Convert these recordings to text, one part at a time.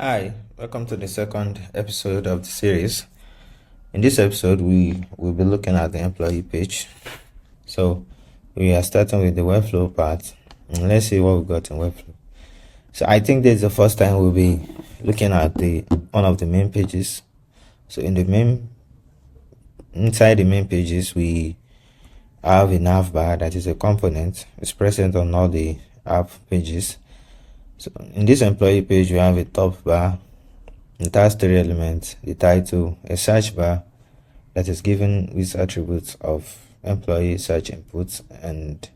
Hi, welcome to the second episode of the series. In this episode, we will be looking at the employee page. So we are starting with the Webflow part, and let's see what we got in Webflow. So I think this is the first time we'll be looking at one of the main pages. So inside the main pages, we have a nav bar that is a component. It's present on all the app pages. So in this employee page, we have a top bar. It has three elements: the title, a search bar that is given with attributes of employee search inputs, and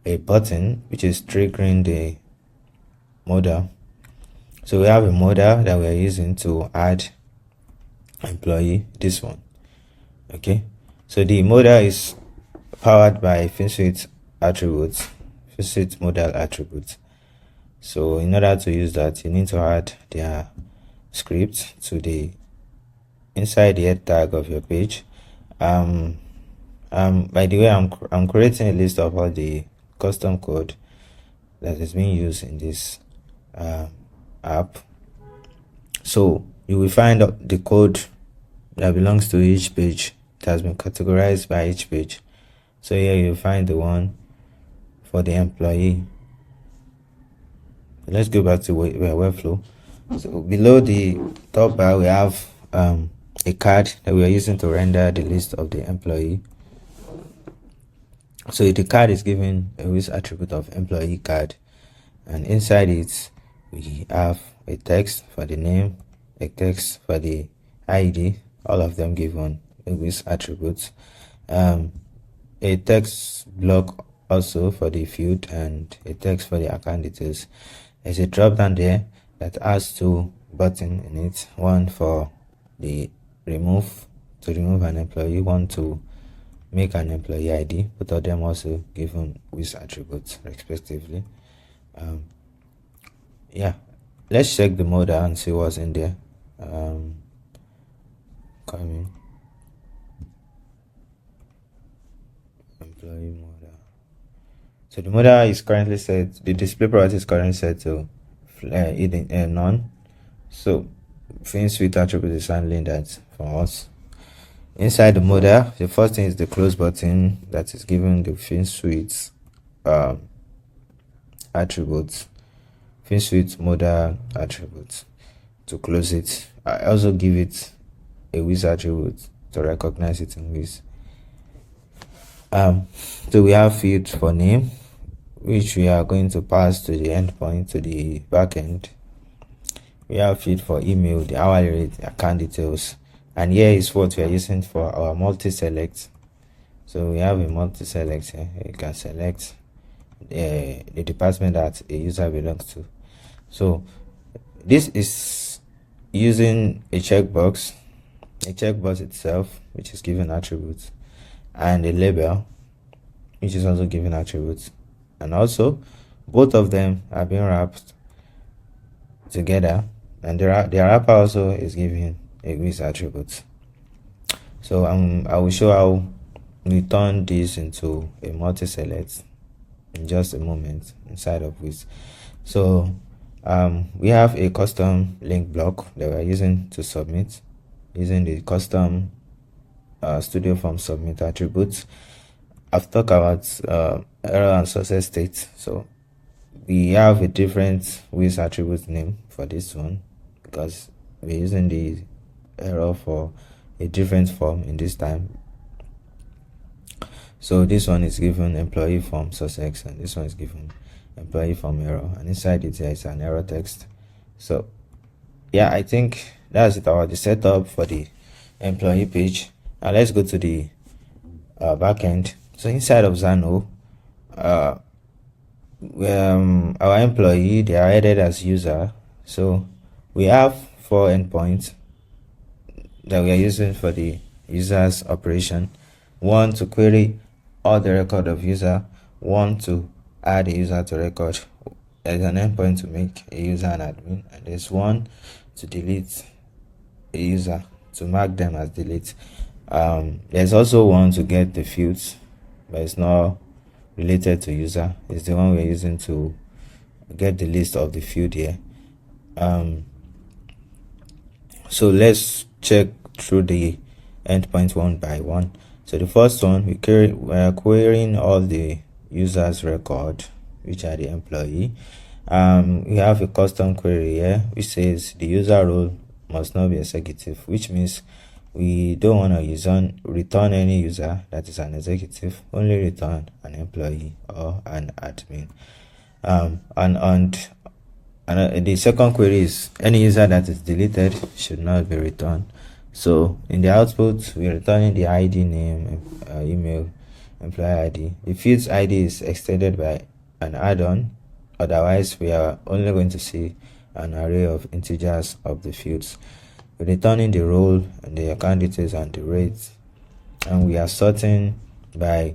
a button which is triggering the modal. So we have a modal that we are using to add employee, this one. Okay, so the modal is powered by FinSuite attributes, FinSuite modal attributes. So in order to use that, you need to add their script to the inside the head tag of your page. By the way, I'm creating a list of all the custom code that is being used in this app. So you will find the code that belongs to each page. It has been categorized by each page. So here you'll find the one for the employee. Let's go back to Webflow. So below the top bar, we have a card that we are using to render the list of the employee. So the card is given a with attribute of employee card, and inside it we have a text for the name, a text for the ID, all of them given with attributes, a text block also for the field, and a text for the account details. There's a drop down there that has two buttons in it, one for the remove, to remove an employee, one to make an employee ID. Both of them also given with attributes respectively. Yeah, let's check the modal and see what's in there. Coming employee modal. So the modal is currently set, the display property is currently set to none. So FinSuite attribute is handling that for us. Inside the modal, the first thing is the close button that is given the FinSuite attributes, FinSuite modal attributes. To close it, I also give it a with attribute to recognize it in with. So we have field for name, which we are going to pass to the endpoint, to the backend. We have field for email, the hourly rate, the account details, and here is what we are using for our Muti-Select. So we have a Muti-Select here. You can select the department that a user belongs to. So this is using a checkbox itself, which is given attributes, and a label, which is also given attributes, and also both of them are being wrapped together, and their wrapper also is given a with attributes. So I will show how we turn this into a Muti-Select in just a moment inside of with. So we have a custom link block that we are using to submit, using the custom studio form submit attributes. I've talked about error and success state. So we have a different with attribute name for this one because we're using the error for a different form in this time. So this one is given employee form success, and this one is given employee form error, and inside it there is an error text. So yeah, I think that's it about the setup for the employee page. Now let's go to the backend. So inside of Xano, our employee, they are added as user. So we have 4 endpoints that we are using for the user's operation. One to query all the record of user, one to add a user to record. There's an endpoint to make a user an admin, and there's one to delete a user, to mark them as delete. There's also one to get the fields, but it's not related to user. It's the one we're using to get the list of the field here. So let's check through the endpoints one by one. So the first one, we are querying all the users record, which are the employee. We have a custom query here which says the user role must not be executive, which means we don't want to return any user that is an executive, only return an employee or an admin. And the second query is any user that is deleted should not be returned. So in the output, we're returning the ID, name, email, employee ID. The field's ID is extended by an add-on. Otherwise, we are only going to see an array of integers of the fields. We're returning the role and the account details and the rates, and we are sorting by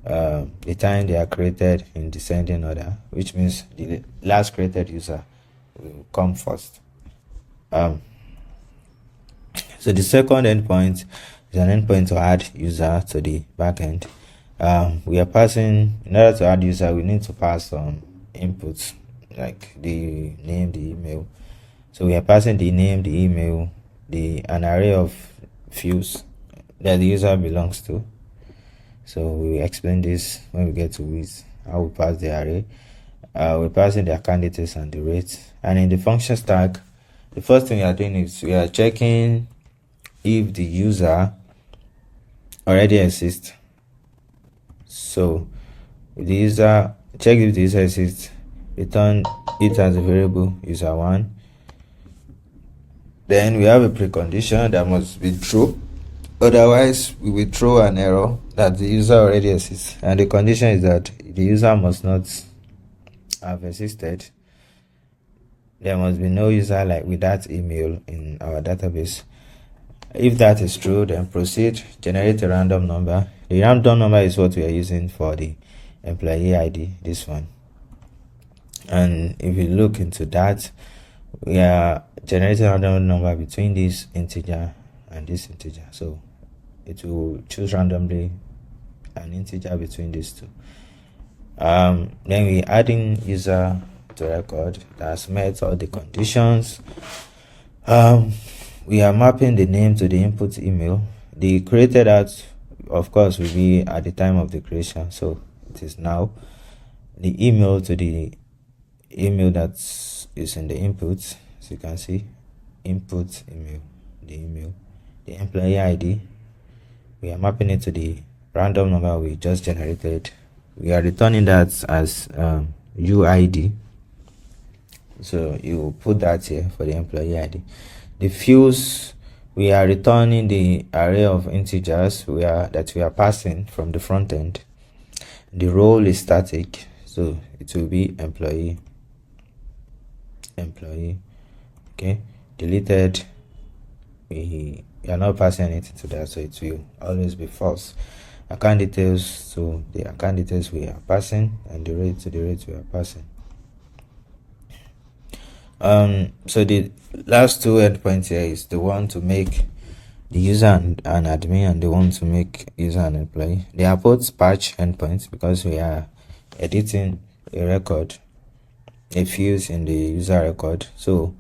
the time they are created in descending order, which means the last created user will come first. So the second endpoint is an endpoint to add user to the backend. We are passing, in order to add user, we need to pass some inputs like the name, the email. So we are passing the name, the email, an array of fields that the user belongs to. So we will explain this when we get to Wized, how we pass the array. We're passing the account details and the rates. And in the function stack, the first thing we are doing is we are checking if the user already exists. So check if the user exists, return it as a variable user1. Then we have a precondition that must be true. Otherwise, we will throw an error that the user already exists. And the condition is that the user must not have existed. There must be no user like with that email in our database. If that is true, then proceed, generate a random number. The random number is what we are using for the employee ID, this one. And if you look into that, we are generating a random number between this integer and this integer. So it will choose randomly an integer between these two. Then we adding user to record that's met all the conditions. We are mapping the name to the input email. The created at, of course, will be at the time of the creation, so it is now. The email to the email that is in the input, as you can see, input email, the employee ID. We are mapping it to the random number we just generated. We are returning that as UID. So you put that here for the employee ID. The fields, we are returning the array of integers that we are passing from the front end. The role is static, so it will be employee. Okay, deleted, we are not passing anything to that, so it will always be false. Account details, so the account details we are passing, and the rate to the rate we are passing. So the last two endpoints here is the one to make the user an admin, and the one to make user an employee. They are both patch endpoints because we are editing a record, a field in the user record. So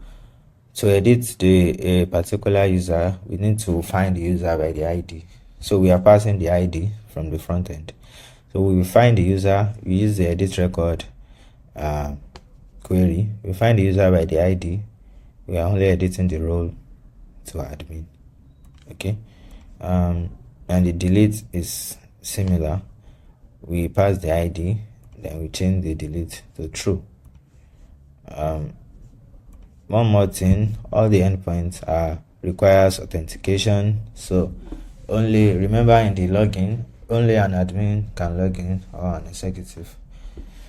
to edit a particular user, we need to find the user by the ID. So we are passing the ID from the front end. So we will find the user, we use the edit record query. We find the user by the ID. We are only editing the role to admin. Okay. And the delete is similar. We pass the ID, then we change the delete to true. One more thing, all the endpoints requires authentication. So only remember in the login, only an admin can log in or an executive.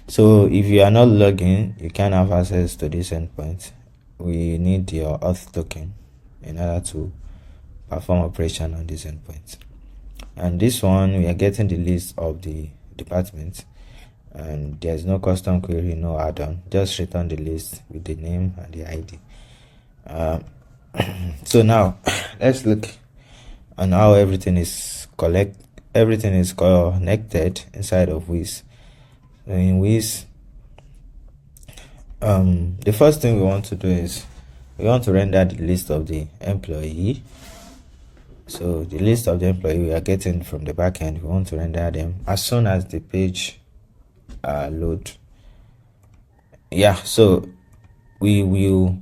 So if you are not logging, you can't have access to this endpoint. We need your auth token in order to perform operation on this endpoint. And this one, we are getting the list of the departments, and there's no custom query, no add-on, just return the list with the name and the ID. So now let's look on how everything is connected inside of Wized. In Wized, the first thing we want to do is we want to render the list of the employee. So the list of the employee we are getting from the backend, we want to render them as soon as the page load. Yeah, so we will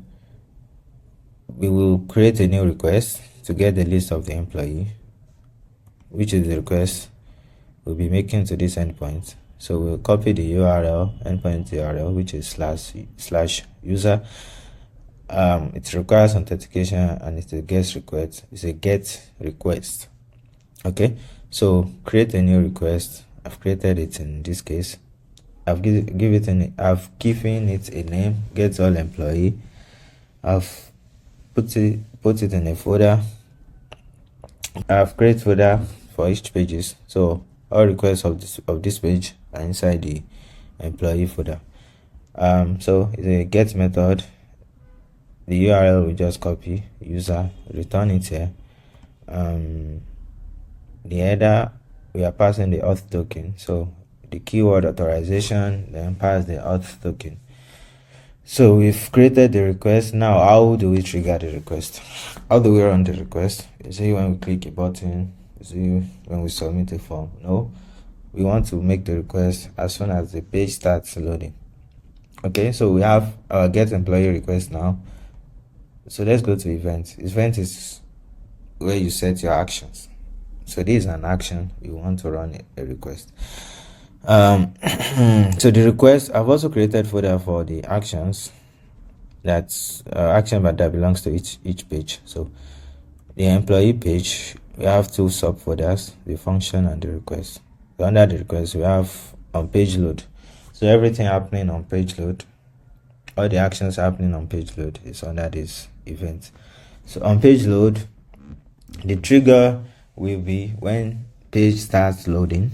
create a new request to get the list of the employee, which is the request we'll be making to this endpoint. So we'll copy the URL, endpoint URL, which is slash user. It requires authentication and it's a get request. It's a get request. Okay, so create a new request. I've created it in this case. I've given it a name, get all employee. I've put it in a folder. I've created folder for each pages. So all requests of this page are inside the employee folder. So it's a get method. The URL we just copy, user, return it here. The header, we are passing the auth token. So the keyword authorization, then pass the auth token. So we've created the request. Now how do we trigger the request? How do we run the request? You see when we click a button, you see when we submit a form. No, we want to make the request as soon as the page starts loading. Okay, so we have our get employee request now. So let's go to event. Event is where you set your actions. So this is an action. We want to run a request. So the request, I've also created folder for the actions. That's action that belongs to each page. So the employee page, we have two subfolders, the function and the request. So under the request, we have on page load. So everything happening on page load, all the actions happening on page load is under this event. So on page load, the trigger will be when page starts loading.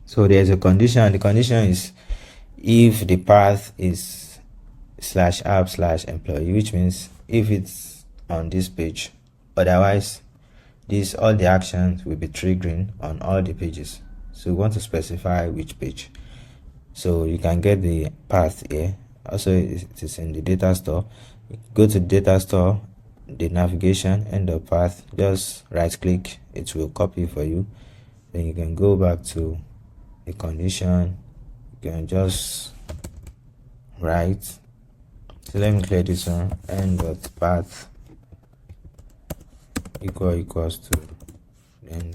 So there's a condition. The condition is if the path is /app/employee, which means if it's on this page. Otherwise, all the actions will be triggering on all the pages. So we want to specify which page. So you can get the path here. Also, it is in the data store. Go to data store, the navigation, end of path. Just right click, it will copy for you. Then you can go back to the condition. You can just write. So let me clear this one. End of path equals to, then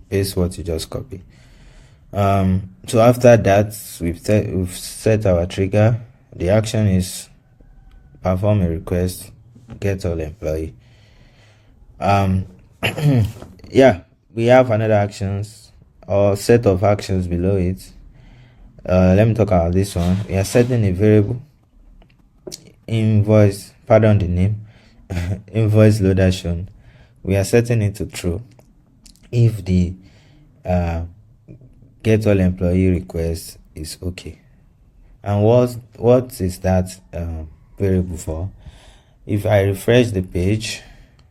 paste what you just copy. So after that, we've set our trigger. The action is perform a request, get all employee. Yeah, we have another actions or set of actions below it. Let me talk about this one. We are setting a variable invoice, pardon the name, invoice loader shown. We are setting it to true if the get all employee request is okay. And what is that variable for? If I refresh the page,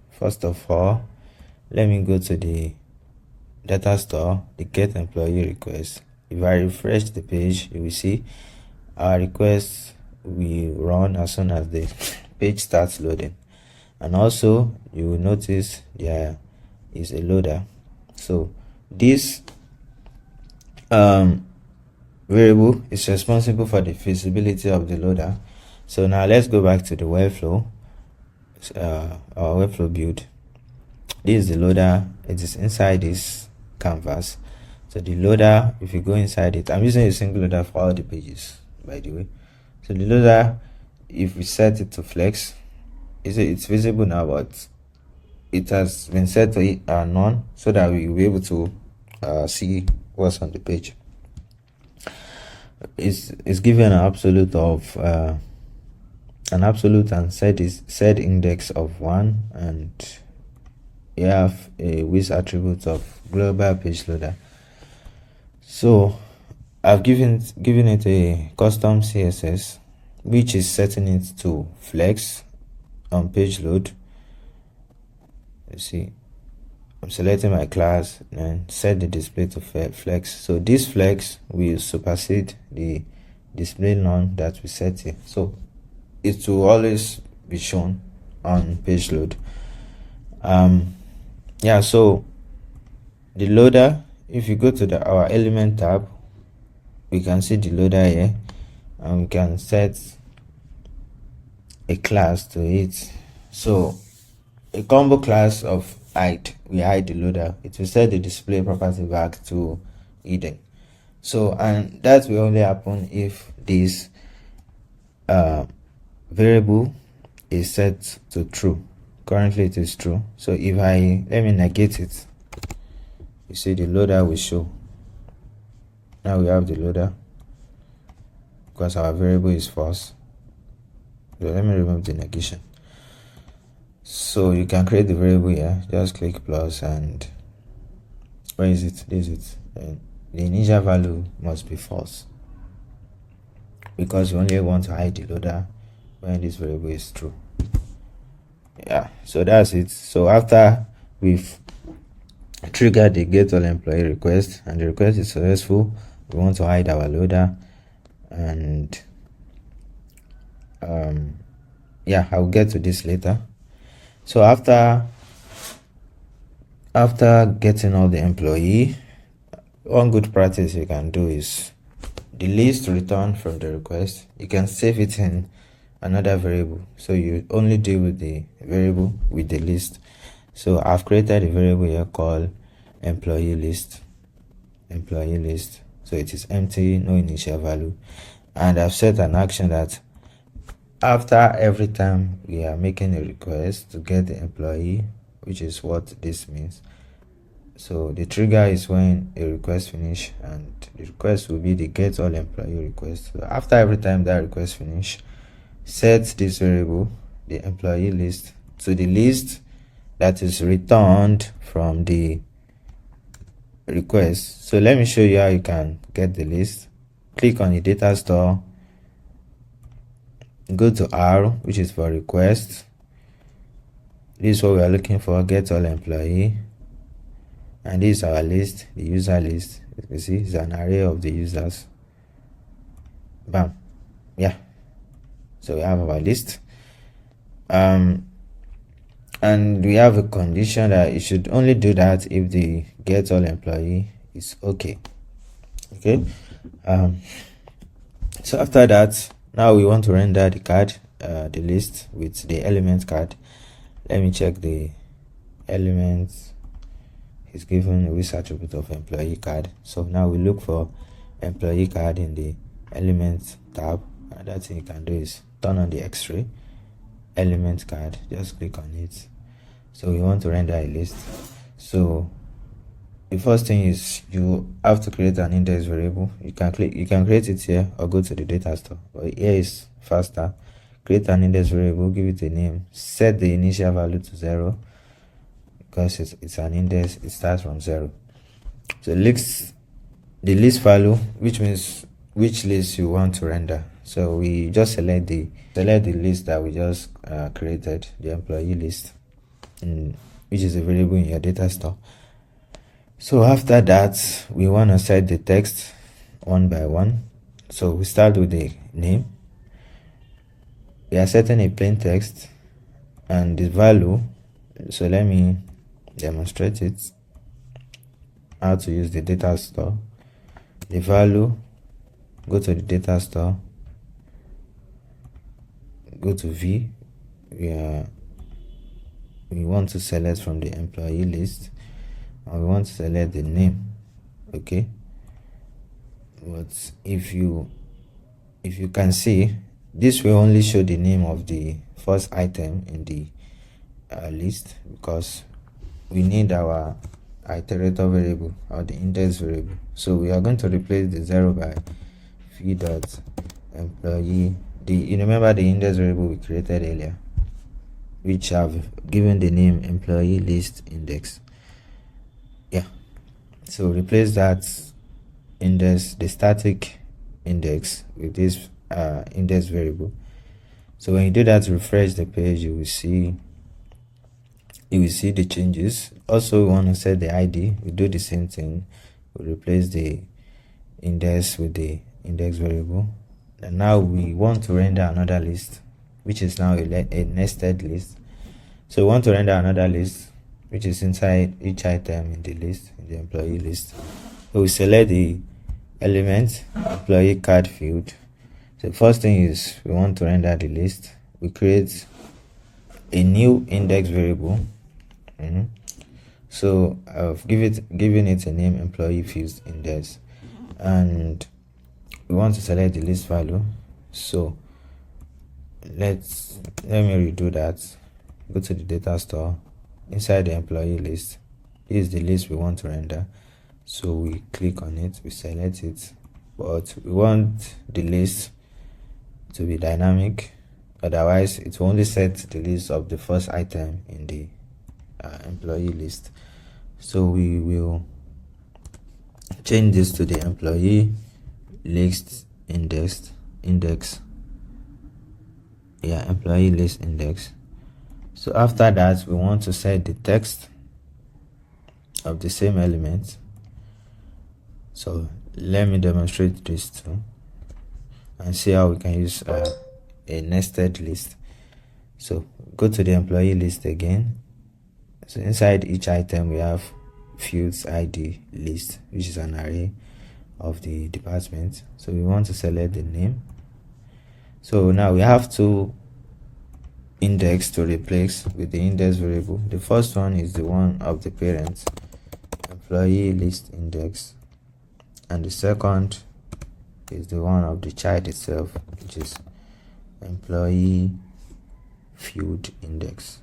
first of all, let me go to the data store, the get employee request. If I refresh the page, you will see our request will run as soon as the page starts loading. And also you will notice there is a loader. So this variable is responsible for the visibility of the loader. So now let's go back to the Webflow, our Webflow build. This is the loader. It is inside this canvas. So the loader, if you go inside it, I'm using a single loader for all the pages, by the way. So the loader, if we set it to flex, it's visible now, but it has been set to none, so that we will be able to see what's on the page. It's given an absolute of and set index of 1, and you have a with attribute of global page loader. So I've given it a custom CSS, which is setting it to flex on page load. You see, I'm selecting my class and set the display to flex. So this flex will supersede the display none that we set here. So it will always be shown on page load. Yeah, so the loader, if you go to our element tab, we can see the loader here, and we can set a class to it. So a combo class of hide, we hide the loader. It will set the display property back to hidden. So, and that will only happen if this variable is set to true. Currently it is true. So if let me negate it, you see the loader will show. Now we have the loader because our variable is false. So let me remove the negation. So you can create the variable here. Just click plus, and where is it? This is it. And the initial value must be false because we only want to hide the loader when this variable is true. Yeah, so that's it. So after we've triggered the get all employee request and the request is successful, we want to hide our loader, and yeah, I'll get to this later. So after getting all the employee, one good practice you can do is the list returned from the request, you can save it in another variable, so you only deal with the variable with the list. So I've created a variable here called employee list. So it is empty, no initial value, and I've set an action that after every time we are making a request to get the employee, which is what this means. So the trigger is when a request finish, and the request will be the get all employee request. So after every time that request finish, set this variable, the employee list, to the list that is returned from the request. So let me show you how you can get the list. Click on the data store, go to R, which is for request. This is what we are looking for, get all employee, and this is our list, the user list. You see, it's an array of the users. Bam. Yeah, so we have our list, and we have a condition that it should only do that if the get all employee is okay. So after that, now we want to render the card, the list with the element card. Let me check the elements. Is given a with attribute of employee card. So now we look for employee card in the elements tab. Another thing you can do is turn on the X-ray element card. Just click on it. So we want to render a list. So the first thing is you have to create an index variable. You can create it here or go to the data store, but here is faster. Create an index variable, give it a name, set the initial value to 0 because it's an index, it starts from 0. So the list value, which means which list you want to render. So we just select the list that we just created, the employee list, which is a variable in your data store. So after that, we want to set the text one by one. So we start with the name. We are setting a plain text and the value. So let me demonstrate it, how to use the data store. The value, go to the data store, go to V. We want to select from the employee list, and we want to select the name. Okay, but if you can see, this will only show the name of the first item in the list, because we need our iterator variable or the index variable. So we are going to replace the 0 by v.employee. You remember the index variable we created earlier, which have given the name employee list index. Yeah, so replace that index, the static index, with this index variable. So when you do that, refresh the page, you will see the changes. Also, we want to set the ID. We do the same thing. We replace the index with the index variable, and now we want to render another list. which is now a nested list. So we want to render another list, which is inside each item in the list, in the employee list. So we select the element employee card field. So the first thing is we want to render the list. We create a new index variable. So I've given it a name employee fields index, and we want to select the list value. So let me redo that. Go to the data store. Inside the employee list, this is the list we want to render. So we click on it, we select it, but we want the list to be dynamic, otherwise it will only set the list of the first item in the employee list. So we will change this to the employee list index. Employee list index. So after that, we want to set the text of the same element. So let me demonstrate this too and see how we can use a nested list. So go to the employee list again. So inside each item we have fields ID list, which is an array of the department. So we want to select the name. So now we have two index to replace with the index variable. The first one is the one of the parent, employee list index, and the second is the one of the child itself, which is employee field index.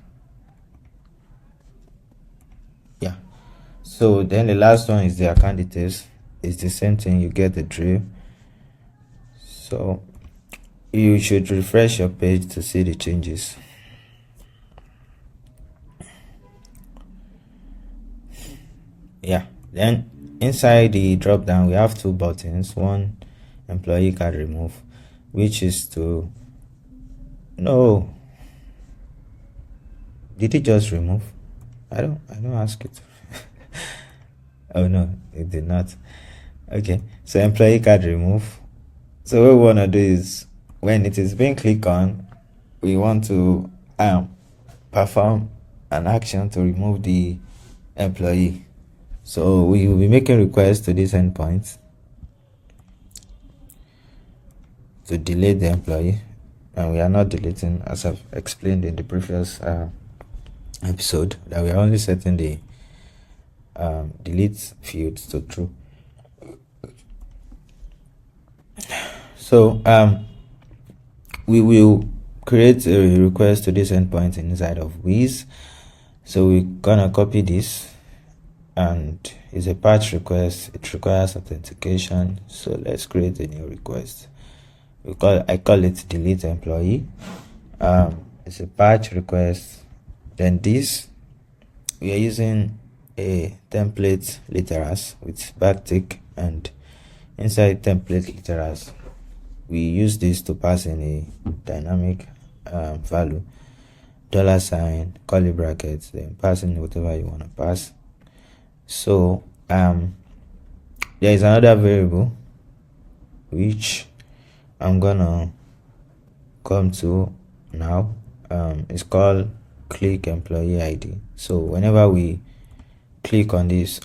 So then the last one is the account details. It's the same thing, you get the drill. So you should refresh your page to see the changes. Then inside the drop down we have two buttons. One, employee card remove, which is to did it just remove? I don't ask it. Oh no, it did not. Okay, so employee card remove. So what we want to do is, when it is being clicked on, we want to perform an action to remove the employee. So we will be making requests to this endpoint to delete the employee, and we are not deleting, as I've explained in the previous episode, that we are only setting the delete fields to true. So we will create a request to this endpoint inside of Wized. So we're gonna copy this, and it's a patch request. It requires authentication. So let's create a new request. I call it delete employee. It's a patch request. Then this, we are using a template literals with backtick, and inside template literals we use this to pass in a dynamic value, $, curly brackets, then pass in whatever you want to pass. So there is another variable which I'm gonna come to now. It's called click employee ID. So whenever we click on this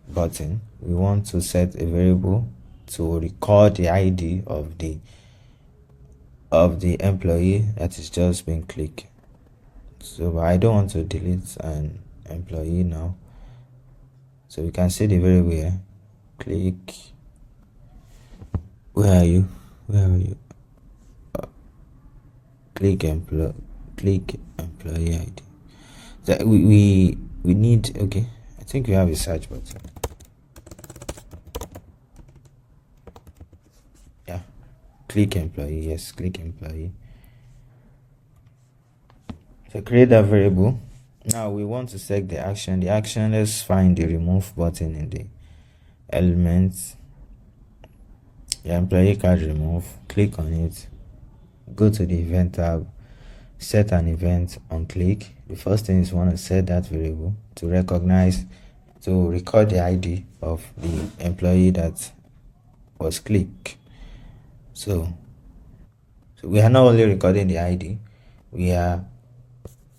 button, we want to set a variable to record the ID of the employee that is just being clicked. So I don't want to delete an employee now. So we can see the variable here. Click. Where are you? Click employee ID. So we need, okay, I think we have a search button. Click employee. Yes, click employee. So create that variable. Now we want to select the action. Let's find the remove button in the elements. The employee card remove. Click on it. Go to the event tab. Set an event on click. The first thing is we want to set that variable to record the ID of the employee that was clicked. So we are not only recording the ID, we are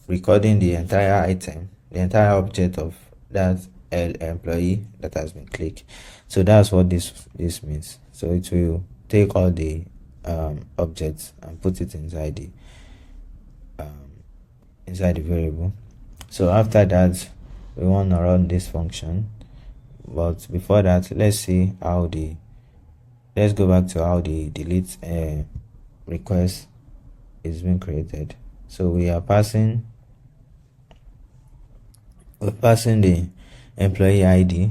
recording the entire item, the entire object of that employee that has been clicked. So that's what this means. So it will take all the objects and put it inside the variable. So after that, we want to run this function, but before that, let's go back to how the delete request is being created. So we're passing the employee ID,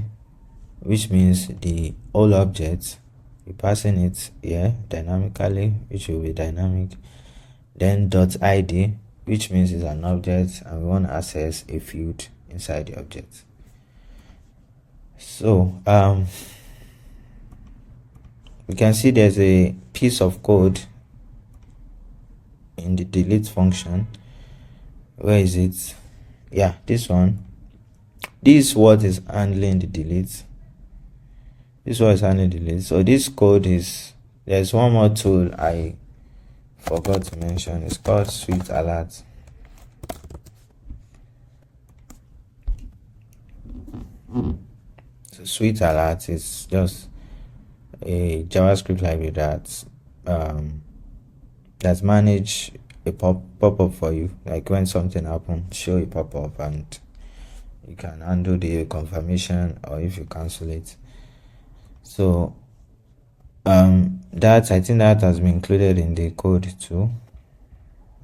which means the whole object. We're passing it here dynamically, which will be dynamic. Then .id, which means it's an object, and we want to access a field inside the object. So we can see there's a piece of code in the delete function. Where is it? Yeah, this one. This is what is handling the delete. So this code is, there's one more tool I forgot to mention. It's called Swift Alert. So Swift Alert is just a JavaScript library that manage a pop-up for you. Like when something happens, show a pop-up and you can handle the confirmation or if you cancel it. So I think that has been included in the code too.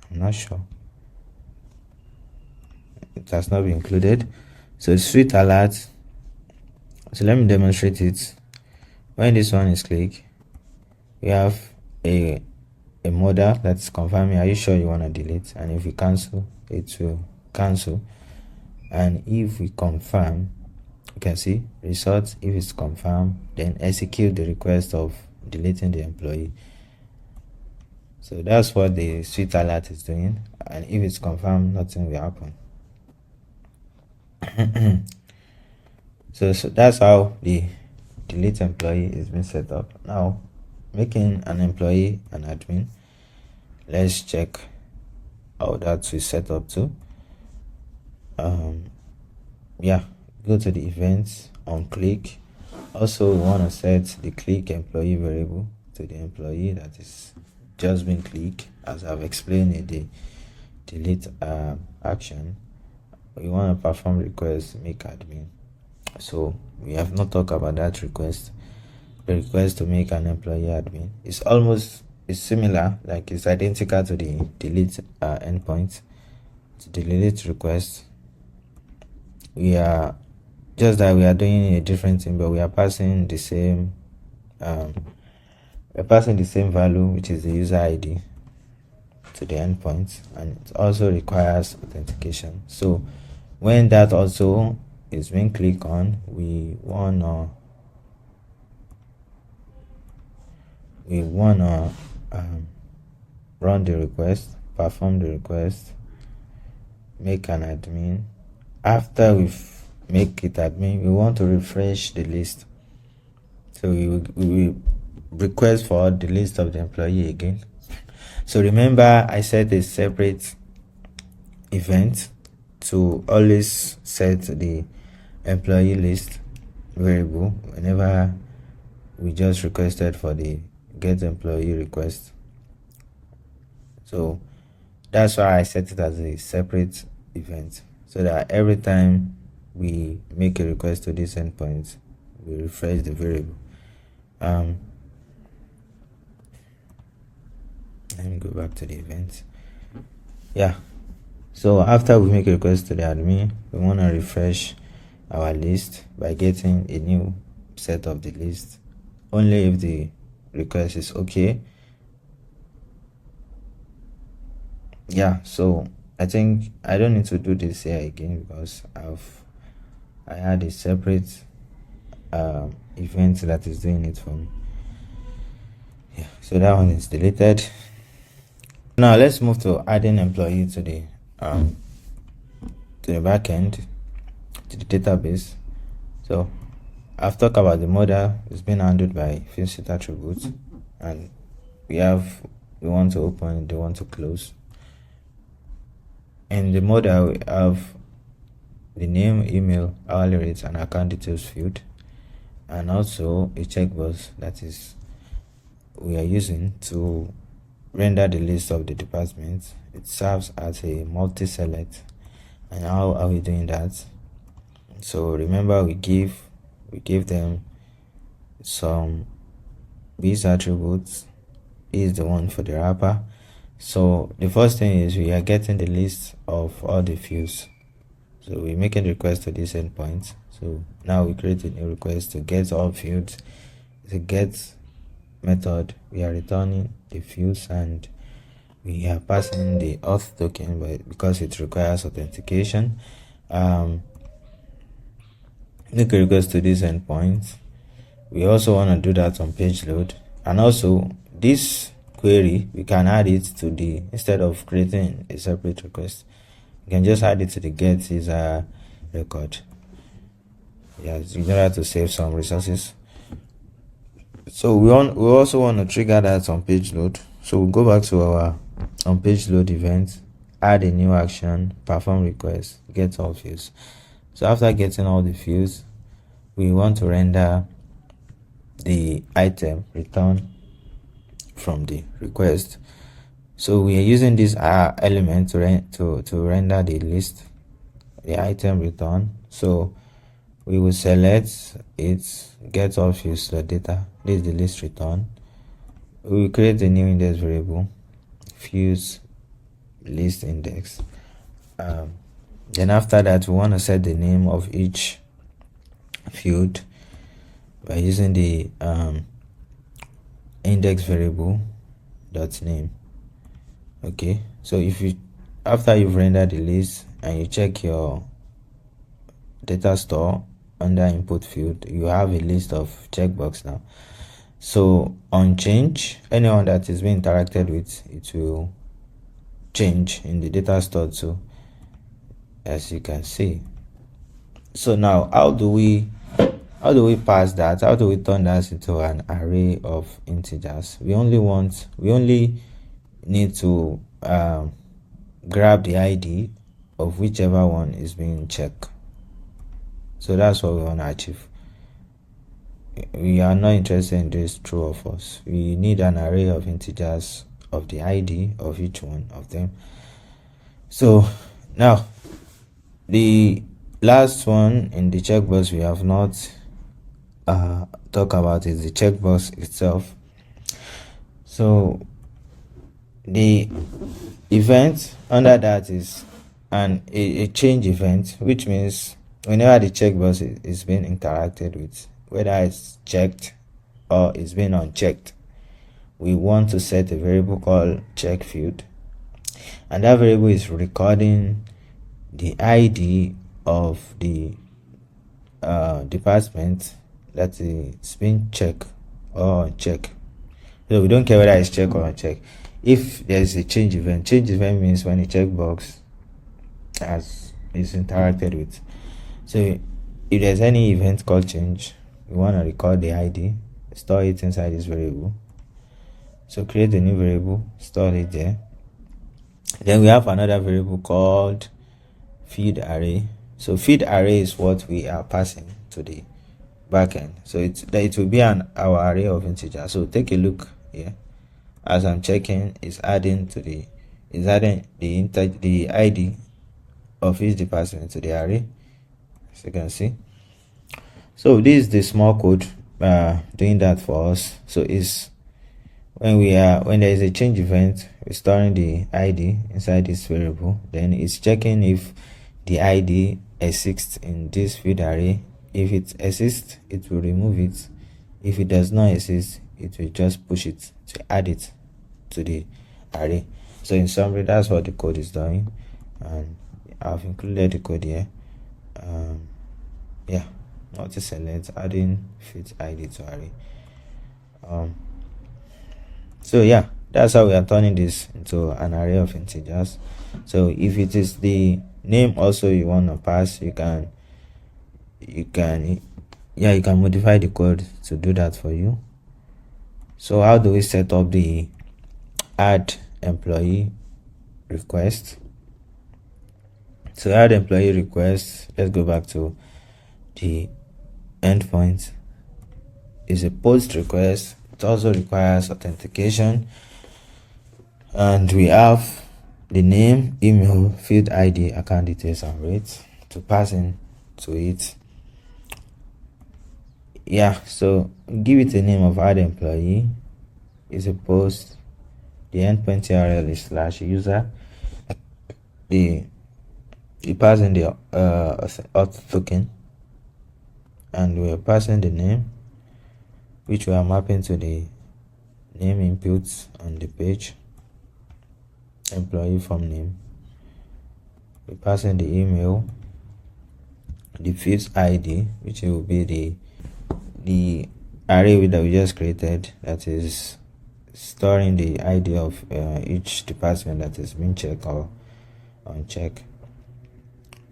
I'm not sure. It has not been included. So Swift Alert. So let me demonstrate it. When this one is clicked, we have a modal that's confirming, are you sure you want to delete? And if we cancel, it will cancel. And if we confirm, you can see results. If it's confirmed, then execute the request of deleting the employee. So that's what the Swift Alert is doing. And if it's confirmed, nothing will happen. So that's how the delete employee is being set up. Now, making an employee an admin, let's check how that is set up too. Yeah, go to the events on click. Also, we want to set the click employee variable to the employee that is just been clicked, as I've explained in the delete action. We want to perform request make admin. So we have not talked about that request. The request to make an employee admin is similar, like it's identical to the delete endpoint. To the delete request, we are just that we are doing a different thing, but we are passing the same value, which is the user ID, to the endpoint, and it also requires authentication. So when that also is being clicked on, we wanna run the request, perform the request, make an admin. After we make it admin, we want to refresh the list. So we will request for the list of the employee again. So remember, I set a separate event to always set the employee list variable whenever we just requested for the get employee request. So that's why I set it as a separate event, so that every time we make a request to this endpoint, we refresh the variable. Let me go back to the event. Yeah, so after we make a request to the admin, we want to refresh our list by getting a new set of the list only if the request is okay. Yeah, so I think I don't need to do this here again because I had a separate event that is doing it for me. Yeah, so that one is deleted. Now let's move to adding employee to the backend, to the database. So I've talked about the model. It's been handled by field set attributes, and we have we want to open, they want to close. In the model, we have the name, email, hourly rate, and account details field, and also a checkbox that is we are using to render the list of the departments. It serves as a multi-select. And how are we doing that? So remember, we give them some these attributes. Is the one for the wrapper. So the first thing is we are getting the list of all the fields. So we make a request to this endpoint. So now we create a new request to get all fields. The get method, we are returning the fields and we are passing the auth token, but because it requires authentication, make a request to this endpoint. We also want to do that on page load, and also this query we can add it to the, instead of creating a separate request, you can just add it to the get user record. Yes, in order to save some resources. So we also want to trigger that on page load. So we'll go back to our on page load event, add a new action, perform request, get all fields. So after getting all the fields, we want to render the item return from the request. So we are using this element to render the list, the item return. So we will select it, get all fields data. This is the list return. We will create a new index variable, fields list index. Then after that, we want to set the name of each field by using the index variable dot name. Okay, so if you, after you've rendered the list and you check your data store under input field, you have a list of checkbox now. So on change, anyone that is being interacted with, it will change in the data store too, as you can see. So now how do we pass that? How do we turn that into an array of integers? We only need to grab the ID of whichever one is being checked. So that's what we want to achieve. We are not interested in this true or false. We need an array of integers of the ID of each one of them. So now the last one in the checkbox we have not talk about is the checkbox itself. So the event under that is a change event, which means whenever the checkbox is being interacted with, whether it's checked or it's being unchecked, we want to set a variable called check field, and that variable is recording the ID of the department that is being checked or unchecked. So we don't care whether it's checked or unchecked. If there's a change event means when the checkbox is interacted with. So if there's any event called change, we want to record the ID, store it inside this variable. So create a new variable, store it there. Then we have another variable called feed array. So feed array is what we are passing to the backend. So it will be our array of integers. So take a look here. As I'm checking, it's adding the ID of each department to the array, as you can see. So this is the small code doing that for us. So it's when there is a change event, we're storing the ID inside this variable. Then it's checking if the ID exists in this field array. If it exists, it will remove it. If it does not exist, it will just push it to add it to the array. So in summary, that's what the code is doing, and I've included the code here. Yeah, Muti-Select, adding field ID to array. So yeah, that's how we are turning this into an array of integers. So if it is the name also you want to pass, you can modify the code to do that for you. So how do we set up the add employee request. So add employee request, let's go back to the endpoint. Is a post request. It also requires authentication, and we have the name, email, field ID, account details, and rates to pass in to it. Yeah, so give it a name of add employee. Is a post. The endpoint URL is /user. The pass in the auth token, and we are passing the name, which we are mapping to the name inputs on the page, employee form name. We pass in the email, the field ID, which will be the array that we just created, that is storing the ID of each department that is being checked or unchecked,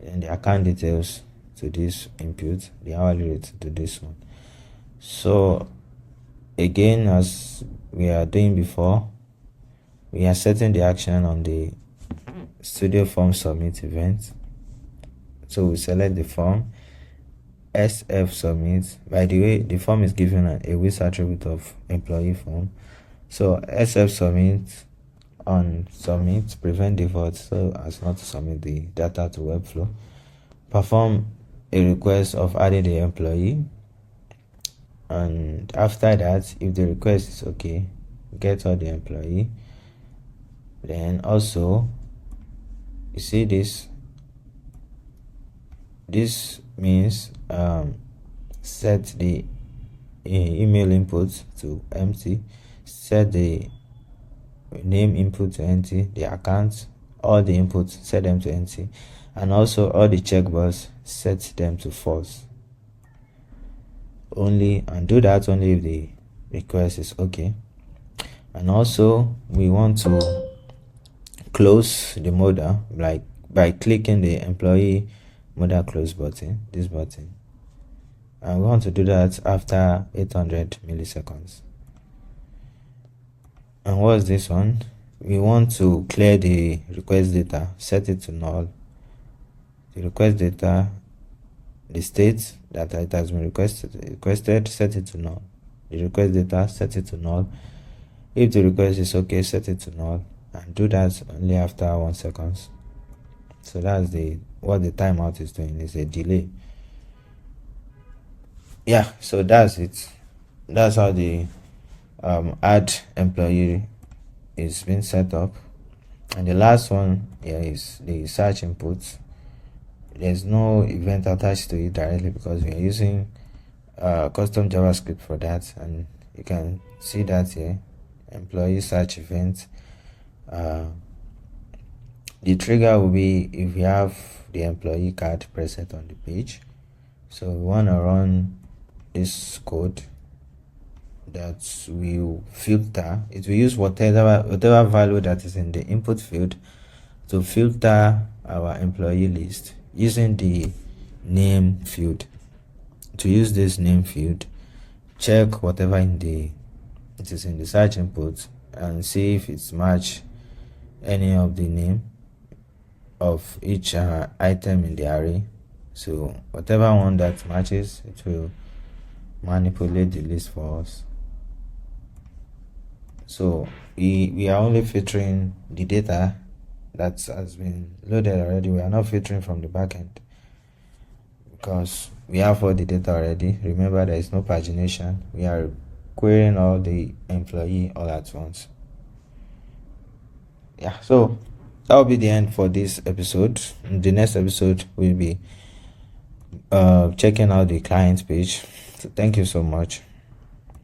and the account details to this input, the hourly rate to this one. So again, as we are doing before, we are setting the action on the studio form submit event. So we select the form SF submit. By the way, the form is given a with attribute of employee form. So SF submit on submit, prevent default so as not to submit the data to Webflow. Perform a request of adding the employee, and after that, if the request is okay, get all the employee. Then also, you see this means set the email input to empty, set the name input to empty, the account, all the inputs, set them to empty, and also all the checkbox, set them to false only, and do that only if the request is okay. And also we want to close the modal by clicking the employee modal close button, this button, and we want to do that after 800 milliseconds. And what's this one? We want to clear the request data, set it to null. The request data, the state that it has been requested, set it to null. The request data, set it to null. If the request is okay, set it to null, and do that only after 1 second. So that's what the timeout is doing, is a delay. Yeah, so that's it. That's how the add employee is being set up. And the last one here is the search input. There's no event attached to it directly because we are using custom JavaScript for that, and you can see that here, employee search event. The trigger will be if we have the employee card present on the page. So we want to run this code that will filter. It will use whatever value that is in the input field to filter our employee list using the name field. To use this name field, check whatever it is in the search input and see if it's match any of the name of each item in the array. So whatever one that matches, it will manipulate the list for us. So we are only filtering the data that has been loaded already. We are not filtering from the backend because we have all the data already. Remember, there is no pagination. We are querying all the employee all at once. Yeah, so that will be the end for this episode. In the next episode, we'll be checking out the client page. So thank you so much.